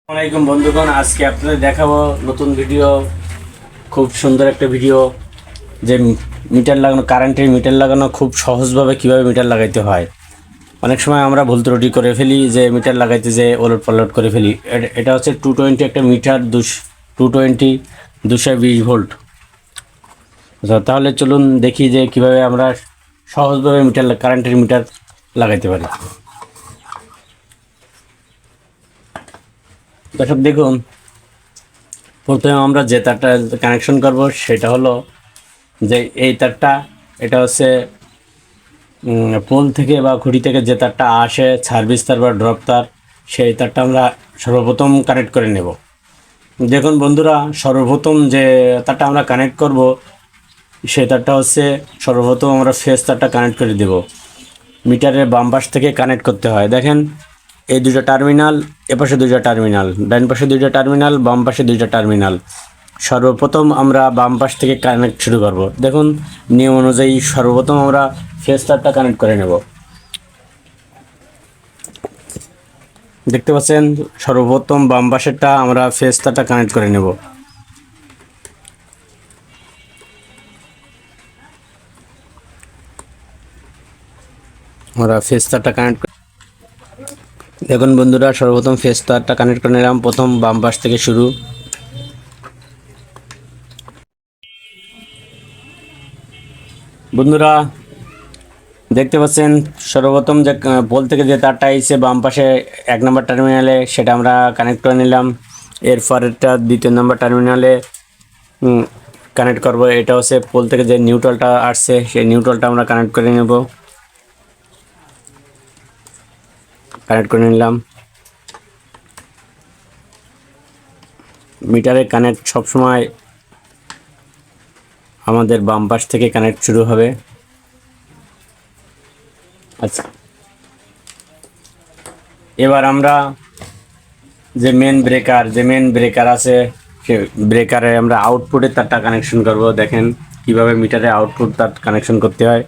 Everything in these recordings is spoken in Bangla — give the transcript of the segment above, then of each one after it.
আসসালামাইকুম বন্ধুগণ, আজকে আপনাদের দেখাবো নতুন ভিডিও। খুব সুন্দর একটা ভিডিও যে মিটার লাগানো, কারেন্টের মিটার লাগানো খুব সহজভাবে কিভাবে মিটার লাগাইতে হয়। অনেক সময় আমরা ভুল ত্রুটি করে ফেলি, যে মিটার লাগাইতে যে ওলট পালট করে ফেলি। এটা হচ্ছে 220 একটা মিটার, 220 220 ভোল্ট। তাহলে চলুন দেখি যে কিভাবে আমরা সহজভাবে কারেন্টের মিটার লাগাইতে পারি। দর্শক দেখুন, প্রথমে আমরা যে তারটা কানেকশন করব সেটা হলো যে এই তারটা। এটা হচ্ছে পোল থেকে বা খুঁটি থেকে যে তারটা আসে, সার্ভিস তার বা ড্রপ তার, সেই তারটা আমরা সর্বপ্রথম কানেক্ট করে নেব। দেখুন বন্ধুরা, সর্বপ্রথম যে তারটা আমরা কানেক্ট করব সেই তারটা হচ্ছে সর্বপ্রথম আমরা ফেজ তারটা কানেক্ট করে দেব। মিটারের বাম পাশ থেকে কানেক্ট করতে হয়। দেখেন, এই দুটো টার্মিনাল, এপাশে দুটো টার্মিনাল, ডান পাশে দুটো টার্মিনাল, বাম পাশে দুটো টার্মিনাল। সর্বপ্রথম আমরা বাম পাশ থেকে কানেক্ট শুরু করব। দেখুন, নিয়ম অনুযায়ী সর্বপ্রথম আমরা ফেজ তারটা কানেক্ট করে নেব। দেখতে পাচ্ছেন, সর্বপ্রথম বাম পাশেরটা আমরা ফেজ তারটা কানেক্ট করে নেব। আমরা ফেজ তারটা কানেক্ট, দেখুন বন্ধুরা, সর্বপ্রথম ফেজ তারটা কানেক্ট করে নিলাম। প্রথম বাম পাশ থেকে শুরু। বন্ধুরা দেখতে পাচ্ছেন, সর্বপ্রথম যে পোল থেকে যে তারটা আইছে বাম পাশে 1 নম্বর টার্মিনালে, সেটা আমরা কানেক্ট করে নিলাম। এরপরেরটা 2 নম্বর টার্মিনালে কানেক্ট করব। এটা হচ্ছে পোল থেকে যে নিউট্রালটা আসছে, সেই নিউট্রালটা আমরা কানেক্ট করে নেব। কানেক্ট করে নিলাম। মিটারে কানেক্ট সবসময় আমাদের বাম পাশ থেকে কানেক্ট শুরু হবে। আচ্ছা, এবার আমরা যে মেন ব্রেকার আছে, সে ব্রেকারে আমরা আউটপুটের তারটা কানেকশন করব। দেখেন কিভাবে মিটারে আউটপুট তার কানেকশন করতে হয়।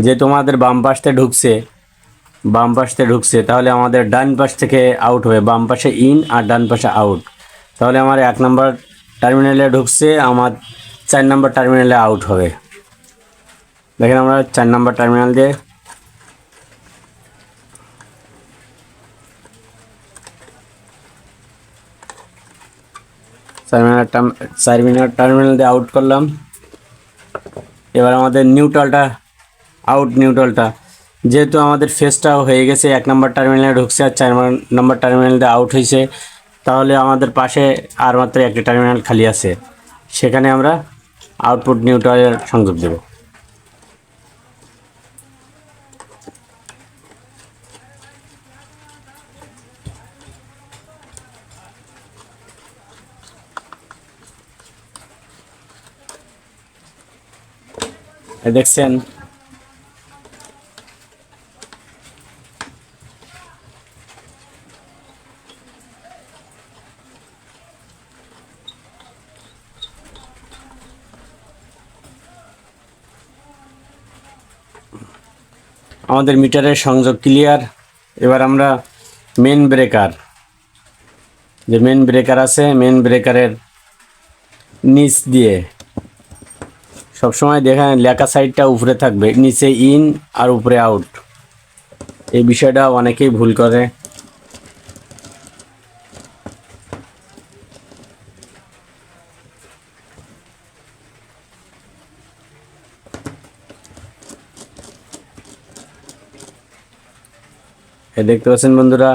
যে তোমাদের বাম পাশে ঢুকছে, তাহলে আমাদের ডান পাশ থেকে আউট হবে। বাম পাশে ইন আর ডান পাশে আউট। তাহলে আমার 1 নম্বর টার্মিনালে ঢুকছে, আমার 4 নম্বর টার্মিনালে আউট হবে। দেখেন, আমরা 4 নম্বর টার্মিনাল দিয়ে টার্মিনাল দিয়ে আউট করলাম। এবার আমাদের নিউট্রালটা যেহেতু আমাদের ফেসটা হয়ে গেছে, 1 নম্বর টার্মিনালে ঢুকছে আর 4 নম্বর টার্মিনাল দিয়ে আউট হয়েছে, তাহলে আমাদের পাশে আর মাত্র একটা টার্মিনাল খালি আছে, সেখানে আমরা আউটপুট নিউট্রালের সংযোগ দেব। দেখছেন, আমাদের মিটারের সংযোগ ক্লিয়ার। এবার আমরা মেন ব্রেকার, যে মেন ব্রেকার আছে, মেন ব্রেকারের নিচ দিয়ে সবসময় দেখেন লেখা সাইডটা উপরে থাকবে, নিচে ইন আর উপরে আউট। এই বিষয়টা অনেকেই ভুল করে। দেখতে পাচ্ছেন বন্ধুরা,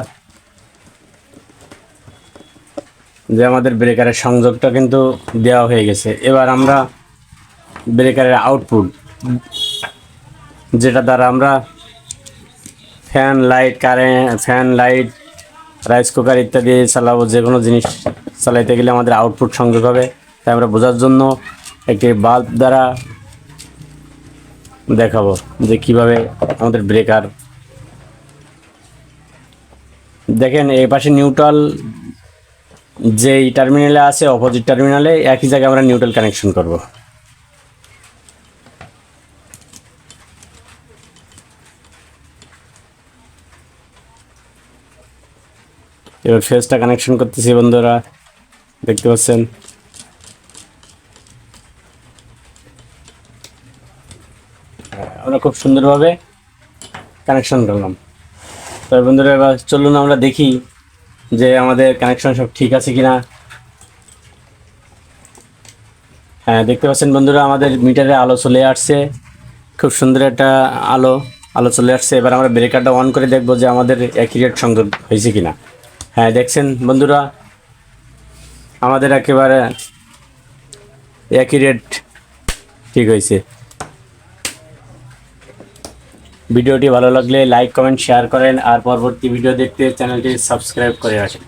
যে আমাদের ব্রেকারের সংযোগটা কিন্তু দেওয়া হয়ে গেছে। এবার আমরা ব্রেকারের আউটপুট, যেটা দ্বারা আমরা ফ্যান লাইট রাইস কুকার ইত্যাদি চালাবো, যে কোনো জিনিস চালাইতে গেলে আমাদের আউটপুট সংযোগ হবে। তাই আমরা বোঝার জন্য একটি বাল্ব দ্বারা দেখাবো যে কিভাবে আমাদের ব্রেকার। দেখেন, এই পাশে নিউট্রাল যেই টার্মিনালে আছে, অপোজিট টার্মিনালে একই জায়গায় আমরা নিউট্রাল কানেকশন করব। এবার ফেজটা কানেকশন করতেছি বন্ধুরা, দেখতে পাচ্ছেন। আমরা খুব সুন্দরভাবে কানেকশন করলাম। তবে বন্ধুরা এবার চলুন আমরা দেখি যে আমাদের কানেকশন সব ঠিক আছে কিনা। হ্যাঁ, দেখতে পাচ্ছেন বন্ধুরা, আমাদের মিটারে আলো চলে আসছে, খুব সুন্দর একটা আলো চলে আসছে। এবার আমরা ব্রেকারটা অন করে দেখব যে আমাদের অ্যাকুরেট সংযোগ হয়েছে কিনা। হ্যাঁ, দেখছেন বন্ধুরা, আমাদের একেবারে অ্যাকুরেট ঠিক হয়েছে। ভিডিওটি ভালো লাগলে লাইক কমেন্ট শেয়ার করেন, আর পরবর্তী ভিডিও দেখতে চ্যানেলটি সাবস্ক্রাইব করে আসেন।